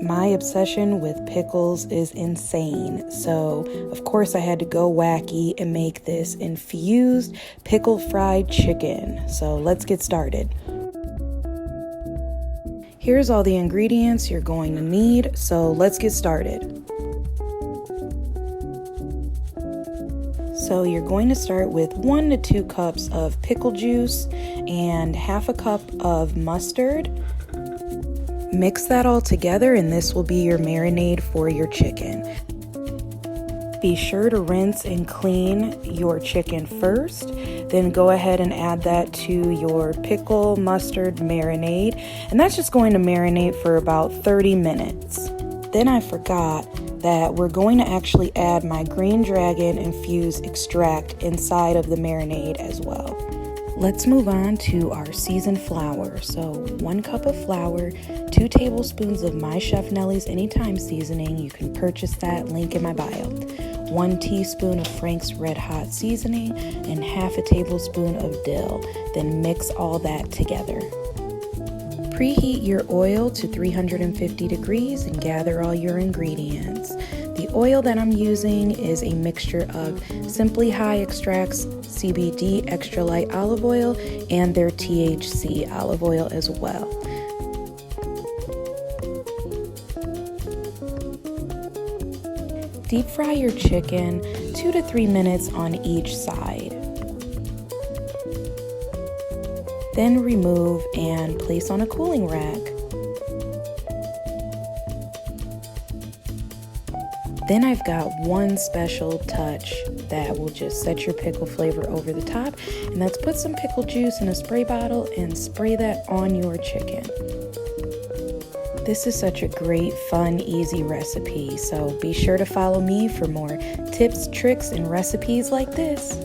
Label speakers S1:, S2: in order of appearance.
S1: My obsession with pickles is insane, so of course I had to go wacky and make this infused pickle fried chicken. So let's get started. Here's all the ingredients you're going to need, so let's get started. So you're going to start with 1 to 2 cups of pickle juice and half a cup of mustard. Mix that all together and this will be your marinade for your chicken. Be sure to rinse and clean your chicken first, then go ahead and add that to your pickle mustard marinade, and that's just going to marinate for about 30 minutes. Then I forgot that we're going to actually add my Green Dragon infused extract inside of the marinade as well. Let's move on to our seasoned flour. So 1 cup of flour, 2 tablespoons of my Chef Nellie's Anytime seasoning. You can purchase that, link in my bio. 1 teaspoon of Frank's Red Hot seasoning and half a tablespoon of dill. Then mix all that together. Preheat your oil to 350 degrees and gather all your ingredients. The oil that I'm using is a mixture of Simply High Extracts CBD Extra Light Olive Oil and their THC olive oil as well. Deep fry your chicken 2 to 3 minutes on each side. Then remove and place on a cooling rack. Then I've got one special touch that will just set your pickle flavor over the top, and that's put some pickle juice in a spray bottle and spray that on your chicken. This is such a great, fun, easy recipe, so be sure to follow me for more tips, tricks, and recipes like this.